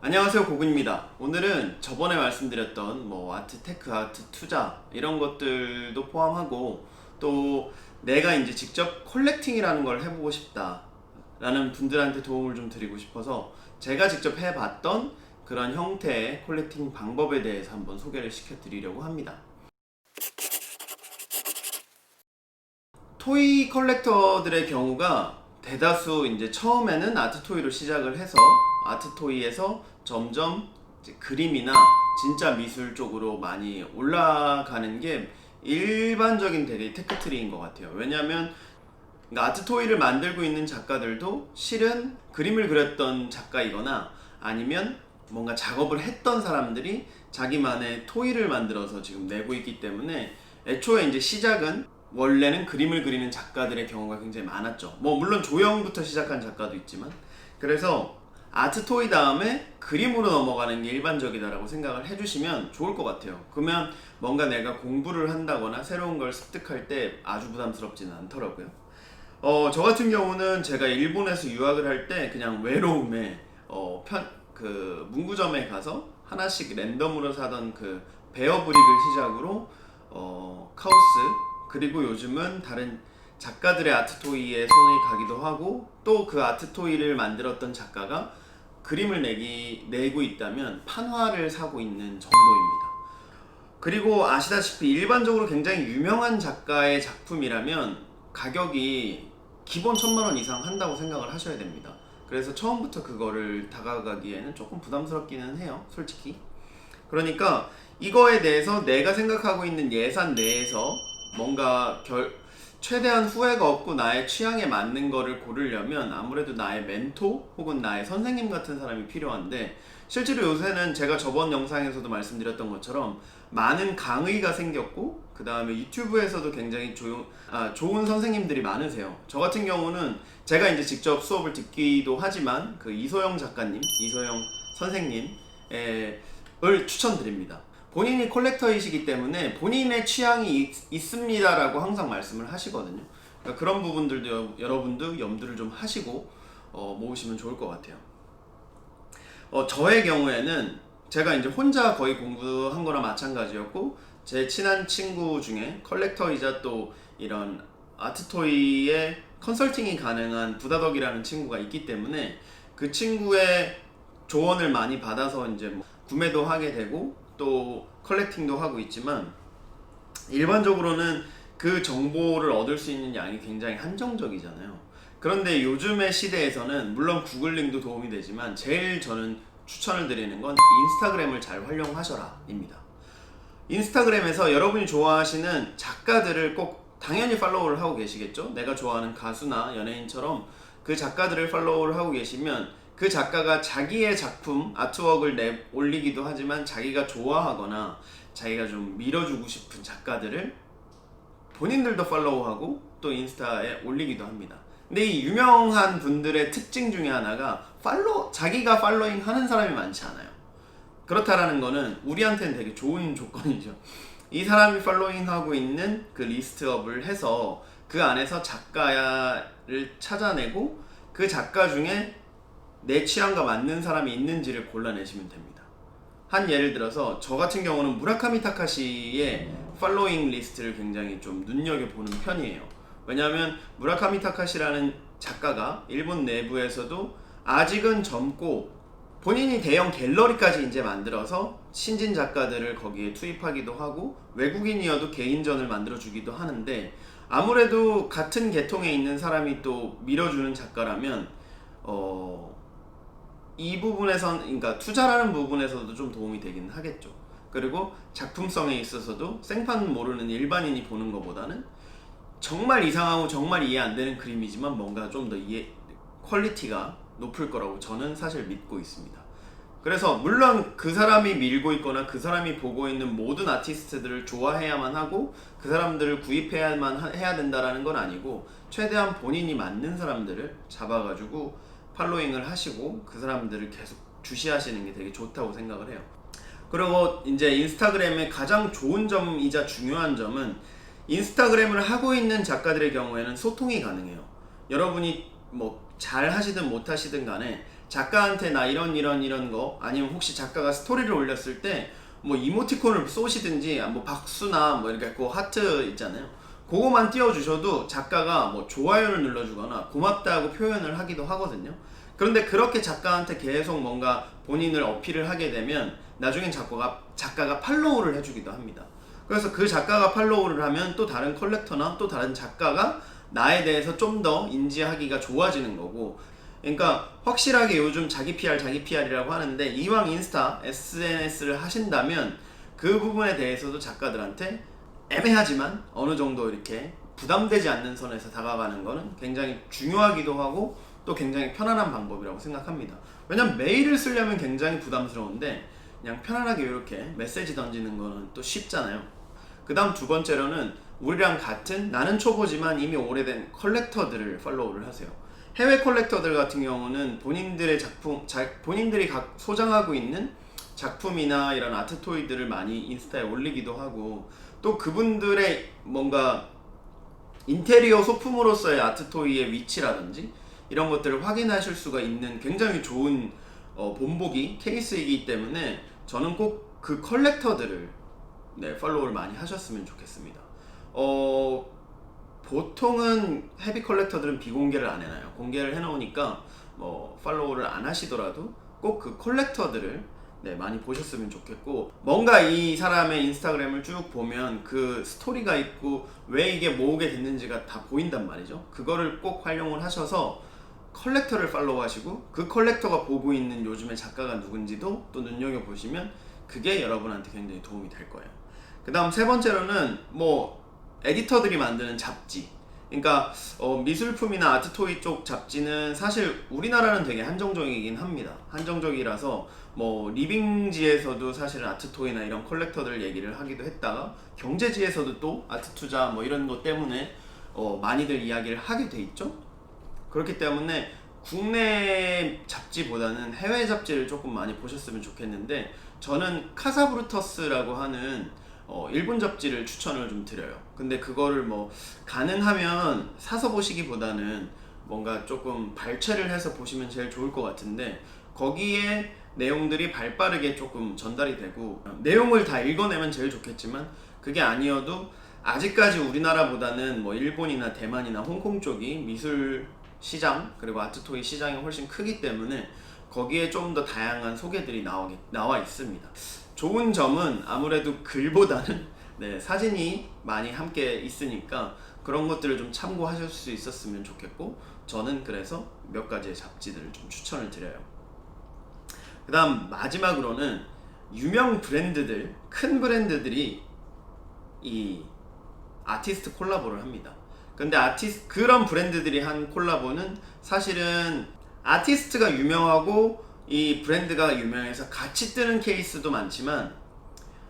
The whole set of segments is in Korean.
안녕하세요, 고군입니다. 오늘은 저번에 말씀드렸던 아트 테크, 아트 투자 이런 것들도 포함하고 또 내가 이제 직접 컬렉팅이라는 걸 해보고 싶다라는 분들한테 도움을 좀 드리고 싶어서 제가 직접 해봤던 그런 형태의 컬렉팅 방법에 대해서 한번 소개를 시켜드리려고 합니다. 토이 컬렉터들의 경우가 대다수 이제 처음에는 아트 토이로 시작을 해서 아트 토이에서 점점 이제 그림이나 진짜 미술 쪽으로 많이 올라가는 게 일반적인 되게 테크트리인 것 같아요. 왜냐하면 아트 토이를 만들고 있는 작가들도 실은 그림을 그렸던 작가이거나 아니면 뭔가 작업을 했던 사람들이 자기만의 토이를 만들어서 지금 내고 있기 때문에 애초에 이제 시작은 원래는 그림을 그리는 작가들의 경우가 굉장히 많았죠. 물론 조형부터 시작한 작가도 있지만, 그래서 아트 토이 다음에 그림으로 넘어가는 게 일반적이다라고 생각을 해주시면 좋을 것 같아요. 그러면 뭔가 내가 공부를 한다거나 새로운 걸 습득할 때 아주 부담스럽지는 않더라고요. 저 같은 경우는 제가 일본에서 유학을 할 때 그냥 외로움에 문구점에 가서 하나씩 랜덤으로 사던 그 베어브릭을 시작으로 카우스, 그리고 요즘은 다른 작가들의 아트토이에 손이 가기도 하고, 또 그 아트토이를 만들었던 작가가 그림을 내고 있다면 판화를 사고 있는 정도입니다. 그리고 아시다시피 일반적으로 굉장히 유명한 작가의 작품이라면 가격이 기본 1,000만 원 이상 한다고 생각을 하셔야 됩니다. 그래서 처음부터 그거를 다가가기에는 조금 부담스럽기는 해요, 솔직히. 그러니까 이거에 대해서 내가 생각하고 있는 예산 내에서 뭔가 최대한 후회가 없고 나의 취향에 맞는 거를 고르려면 아무래도 나의 멘토 혹은 나의 선생님 같은 사람이 필요한데, 실제로 요새는 제가 저번 영상에서도 말씀드렸던 것처럼 많은 강의가 생겼고, 그 다음에 유튜브에서도 굉장히 좋은 선생님들이 많으세요. 저 같은 경우는 제가 이제 직접 수업을 듣기도 하지만 그 이소영 작가님, 이소영 선생님을 추천드립니다. 본인이 컬렉터이시기 때문에 본인의 취향이 있습니다라고 항상 말씀을 하시거든요. 그러니까 그런 부분들도 여러분도 염두를 좀 하시고 모으시면 좋을 것 같아요. 저의 경우에는 제가 이제 혼자 거의 공부한 거나 마찬가지였고, 제 친한 친구 중에 컬렉터이자 또 이런 아트토이의 컨설팅이 가능한 부다덕이라는 친구가 있기 때문에 그 친구의 조언을 많이 받아서 이제 구매도 하게 되고 또 컬렉팅도 하고 있지만, 일반적으로는 그 정보를 얻을 수 있는 양이 굉장히 한정적이잖아요. 그런데 요즘의 시대에서는 물론 구글링도 도움이 되지만 제일 저는 추천을 드리는 건 인스타그램을 잘 활용하셔라 입니다. 인스타그램에서 여러분이 좋아하시는 작가들을 꼭 당연히 팔로우를 하고 계시겠죠. 내가 좋아하는 가수나 연예인처럼 그 작가들을 팔로우를 하고 계시면 그 작가가 자기의 작품, 아트웍을 올리기도 하지만 자기가 좋아하거나 자기가 좀 밀어주고 싶은 작가들을 본인들도 팔로우하고 또 인스타에 올리기도 합니다. 근데 이 유명한 분들의 특징 중에 하나가 자기가 팔로잉 하는 사람이 많지 않아요. 그렇다라는 거는 우리한테는 되게 좋은 조건이죠. 이 사람이 팔로잉하고 있는 그 리스트업을 해서 그 안에서 작가를 찾아내고 그 작가 중에 내 취향과 맞는 사람이 있는지를 골라내시면 됩니다. 한 예를 들어서 저 같은 경우는 무라카미 타카시의 팔로잉 리스트를 굉장히 좀 눈여겨보는 편이에요. 왜냐하면 무라카미 타카시라는 작가가 일본 내부에서도 아직은 젊고 본인이 대형 갤러리까지 이제 만들어서 신진 작가들을 거기에 투입하기도 하고 외국인이어도 개인전을 만들어주기도 하는데, 아무래도 같은 계통에 있는 사람이 또 밀어주는 작가라면 이 부분에선, 그러니까 투자라는 부분에서도 좀 도움이 되긴 하겠죠. 그리고 작품성에 있어서도 생판 모르는 일반인이 보는 것보다는 정말 이상하고 정말 이해 안 되는 그림이지만 뭔가 좀 더 퀄리티가 높을 거라고 저는 사실 믿고 있습니다. 그래서 물론 그 사람이 밀고 있거나 그 사람이 보고 있는 모든 아티스트들을 좋아해야만 하고 그 사람들을 구입해야만 해야 된다라는 건 아니고, 최대한 본인이 맞는 사람들을 잡아가지고 팔로잉을 하시고 그 사람들을 계속 주시하시는 게 되게 좋다고 생각을 해요. 그리고 이제 인스타그램의 가장 좋은 점이자 중요한 점은 인스타그램을 하고 있는 작가들의 경우에는 소통이 가능해요. 여러분이 잘 하시든 못 하시든 간에 작가한테 나 이런 거, 아니면 혹시 작가가 스토리를 올렸을 때 뭐 이모티콘을 쏘시든지, 뭐 박수나 뭐 이렇게 그 하트 있잖아요. 그거만 띄워주셔도 작가가 뭐 좋아요를 눌러주거나 고맙다고 표현을 하기도 하거든요. 그런데 그렇게 작가한테 계속 뭔가 본인을 어필을 하게 되면 나중엔 작가가 팔로우를 해주기도 합니다. 그래서 그 작가가 팔로우를 하면 또 다른 컬렉터나 또 다른 작가가 나에 대해서 좀 더 인지하기가 좋아지는 거고, 그러니까 확실하게 요즘 자기 PR이라고 하는데, 이왕 인스타, SNS를 하신다면 그 부분에 대해서도 작가들한테 애매하지만 어느 정도 이렇게 부담되지 않는 선에서 다가가는 거는 굉장히 중요하기도 하고 또 굉장히 편안한 방법이라고 생각합니다. 왜냐면 메일을 쓰려면 굉장히 부담스러운데 그냥 편안하게 이렇게 메시지 던지는 거는 또 쉽잖아요. 그 다음 두 번째로는 우리랑 같은, 나는 초보지만 이미 오래된 컬렉터들을 팔로우를 하세요. 해외 컬렉터들 같은 경우는 본인들의 본인들이 소장하고 있는 작품이나 이런 아트토이들을 많이 인스타에 올리기도 하고, 또 그분들의 뭔가 인테리어 소품으로서의 아트토이의 위치라든지 이런 것들을 확인하실 수가 있는 굉장히 좋은 본보기 케이스이기 때문에 저는 꼭 그 컬렉터들을 팔로우를 많이 하셨으면 좋겠습니다. 보통은 헤비 컬렉터들은 비공개를 안 해놔요. 공개를 해놓으니까 뭐 팔로우를 안 하시더라도 꼭 그 컬렉터들을 많이 보셨으면 좋겠고, 뭔가 이 사람의 인스타그램을 쭉 보면 그 스토리가 있고 왜 이게 모으게 됐는지가 다 보인단 말이죠. 그거를 꼭 활용을 하셔서 컬렉터를 팔로우 하시고, 그 컬렉터가 보고 있는 요즘의 작가가 누군지도 또 눈여겨보시면 그게 여러분한테 굉장히 도움이 될 거예요. 그 다음 세 번째로는 뭐 에디터들이 만드는 잡지, 그러니까 미술품이나 아트토이 쪽 잡지는 사실 우리나라는 되게 한정적이긴 합니다. 한정적이라서 뭐 리빙지에서도 사실은 아트토이나 이런 컬렉터들 얘기를 하기도 했다가, 경제지에서도 또 아트투자 뭐 이런 것 때문에 많이들 이야기를 하게 돼 있죠. 그렇기 때문에 국내 잡지보다는 해외 잡지를 조금 많이 보셨으면 좋겠는데, 저는 카사브루터스라고 하는 일본 잡지를 추천을 좀 드려요. 근데 그거를 뭐 가능하면 사서 보시기보다는 뭔가 조금 발췌를 해서 보시면 제일 좋을 것 같은데, 거기에 내용들이 발빠르게 조금 전달이 되고, 내용을 다 읽어내면 제일 좋겠지만 그게 아니어도 아직까지 우리나라보다는 뭐 일본이나 대만이나 홍콩 쪽이 미술 시장 그리고 아트토이 시장이 훨씬 크기 때문에 거기에 좀 더 다양한 소개들이 나와 있습니다. 좋은 점은 아무래도 글보다는 사진이 많이 함께 있으니까 그런 것들을 좀 참고하실 수 있었으면 좋겠고, 저는 그래서 몇 가지의 잡지들을 좀 추천을 드려요. 그 다음 마지막으로는 유명 브랜드들, 큰 브랜드들이 이 아티스트 콜라보를 합니다. 근데 그런 브랜드들이 한 콜라보는 사실은 아티스트가 유명하고 이 브랜드가 유명해서 같이 뜨는 케이스도 많지만,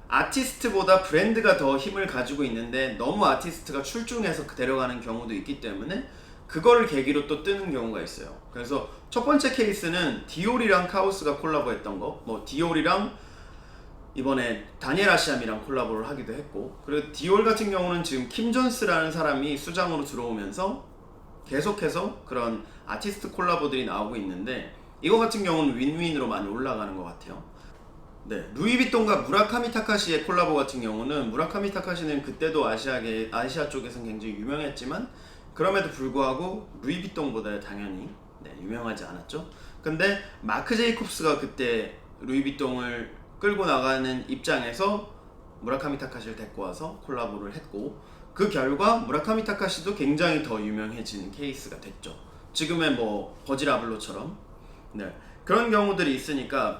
아티스트보다 브랜드가 더 힘을 가지고 있는데 너무 아티스트가 출중해서 데려가는 경우도 있기 때문에 그거를 계기로 또 뜨는 경우가 있어요. 그래서 첫 번째 케이스는 디올이랑 카오스가 콜라보했던 거, 뭐 디올이랑 이번에 다니엘 아시암이랑 콜라보를 하기도 했고, 그리고 디올 같은 경우는 지금 킴 존스라는 사람이 수장으로 들어오면서 계속해서 그런 아티스트 콜라보들이 나오고 있는데, 이거 같은 경우는 윈윈으로 많이 올라가는 것 같아요. 루이비통과 무라카미 타카시의 콜라보 같은 경우는, 무라카미 타카시는 그때도 아시아 쪽에서는 굉장히 유명했지만 그럼에도 불구하고 루이비통보다 당연히 유명하지 않았죠. 근데 마크 제이콥스가 그때 루이비통을 끌고 나가는 입장에서 무라카미 타카시를 데리고 와서 콜라보를 했고, 그 결과 무라카미 타카시도 굉장히 더 유명해지는 케이스가 됐죠. 지금의 뭐 버질 아블로처럼 그런 경우들이 있으니까,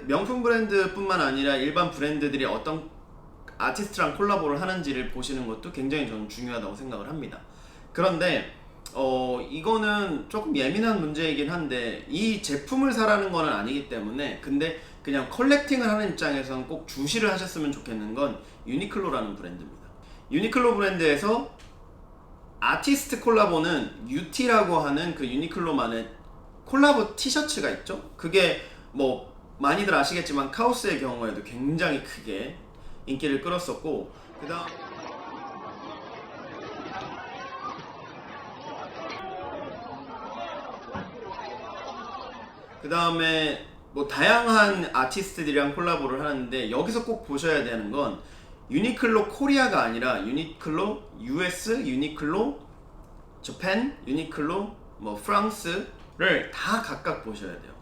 명품 브랜드뿐만 아니라 일반 브랜드들이 어떤 아티스트랑 콜라보를 하는지를 보시는 것도 굉장히 저는 중요하다고 생각을 합니다. 그런데 이거는 조금 예민한 문제이긴 한데, 이 제품을 사라는 건 아니기 때문에, 근데 그냥 컬렉팅을 하는 입장에서는 꼭 주시를 하셨으면 좋겠는 건 유니클로라는 브랜드입니다. 유니클로 브랜드에서 아티스트 콜라보는 UT라고 하는 그 유니클로만의 콜라보 티셔츠가 있죠. 그게 뭐 많이들 아시겠지만 카오스의 경우에도 굉장히 크게 인기를 끌었었고, 그 그 다음에 뭐 다양한 아티스트들이랑 콜라보를 하는데 여기서 꼭 보셔야 되는 건 유니클로 코리아가 아니라 유니클로 US, 유니클로 재팬, 유니클로 뭐 프랑스를 다 각각 보셔야 돼요.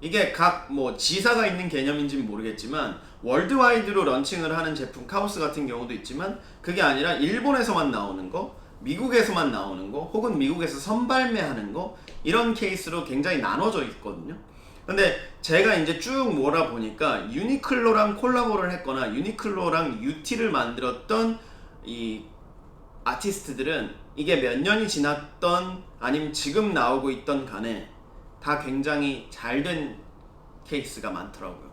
이게 각 뭐 지사가 있는 개념인지는 모르겠지만 월드와이드로 런칭을 하는 제품 카오스 같은 경우도 있지만 그게 아니라 일본에서만 나오는 거, 미국에서만 나오는 거, 혹은 미국에서 선발매하는 거 이런 케이스로 굉장히 나눠져 있거든요. 근데 제가 이제 쭉 몰아보니까 유니클로랑 콜라보를 했거나 유니클로랑 UT를 만들었던 이 아티스트들은 이게 몇 년이 지났던 아니면 지금 나오고 있던 간에 다 굉장히 잘 된 케이스가 많더라고요.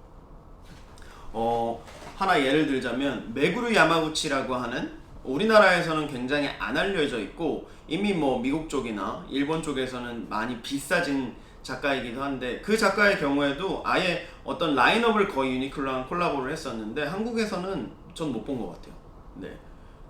하나 예를 들자면 메구루 야마구치라고 하는 우리나라에서는 굉장히 안 알려져 있고 이미 뭐 미국 쪽이나 일본 쪽에서는 많이 비싸진 작가이기도 한데 그 작가의 경우에도 아예 어떤 라인업을 거의 유니클로랑 콜라보를 했었는데 한국에서는 전 못 본 것 같아요. 네.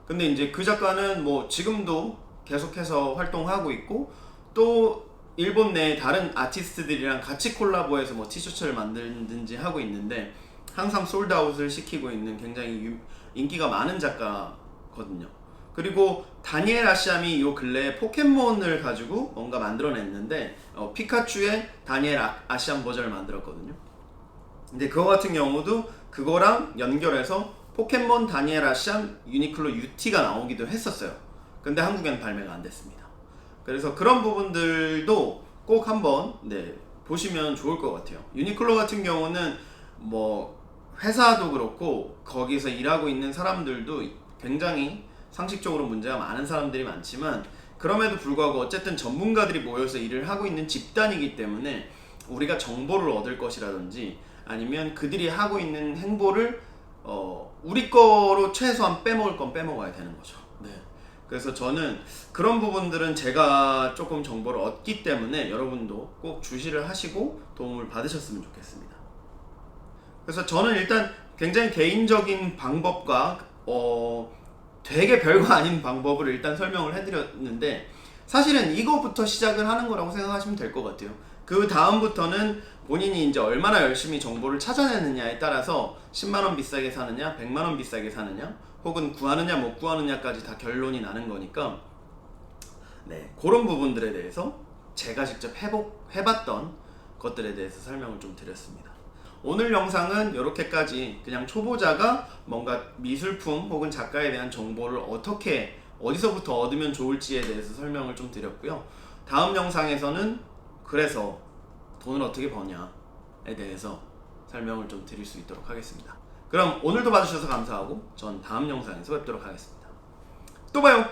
근데 이제 그 작가는 뭐 지금도 계속해서 활동하고 있고 또 일본 내 다른 아티스트들이랑 같이 콜라보해서 뭐 티셔츠를 만들든지 하고 있는데 항상 솔드아웃을 시키고 있는 굉장히 인기가 많은 작가거든요. 그리고 다니엘 아시암이 요 근래에 포켓몬을 가지고 뭔가 만들어냈는데 피카츄의 다니엘 아시암 버전을 만들었거든요. 근데 그거 같은 경우도 그거랑 연결해서 포켓몬 다니엘 아시암 유니클로 UT가 나오기도 했었어요. 근데 한국에는 발매가 안 됐습니다. 그래서 그런 부분들도 꼭 한번 보시면 좋을 것 같아요. 유니클로 같은 경우는 뭐 회사도 그렇고 거기서 일하고 있는 사람들도 굉장히 상식적으로 문제가 많은 사람들이 많지만 그럼에도 불구하고 어쨌든 전문가들이 모여서 일을 하고 있는 집단이기 때문에 우리가 정보를 얻을 것이라든지 아니면 그들이 하고 있는 행보를 우리 거로 최소한 빼먹을 건 빼먹어야 되는 거죠. 네. 그래서 저는 그런 부분들은 제가 조금 정보를 얻기 때문에 여러분도 꼭 주시를 하시고 도움을 받으셨으면 좋겠습니다. 그래서 저는 일단 굉장히 개인적인 방법과 되게 별거 아닌 방법을 일단 설명을 해드렸는데 사실은 이거부터 시작을 하는 거라고 생각하시면 될 것 같아요. 그 다음부터는 본인이 이제 얼마나 열심히 정보를 찾아내느냐에 따라서 10만원 비싸게 사느냐 100만원 비싸게 사느냐 혹은 구하느냐 못 구하느냐까지 다 결론이 나는 거니까 그런 부분들에 대해서 제가 직접 해봤던 것들에 대해서 설명을 좀 드렸습니다. 오늘 영상은 이렇게까지 그냥 초보자가 뭔가 미술품 혹은 작가에 대한 정보를 어디서부터 얻으면 좋을지에 대해서 설명을 좀 드렸고요. 다음 영상에서는 그래서 돈을 어떻게 버냐에 대해서 설명을 좀 드릴 수 있도록 하겠습니다. 그럼 오늘도 봐주셔서 감사하고 전 다음 영상에서 뵙도록 하겠습니다. 또 봐요.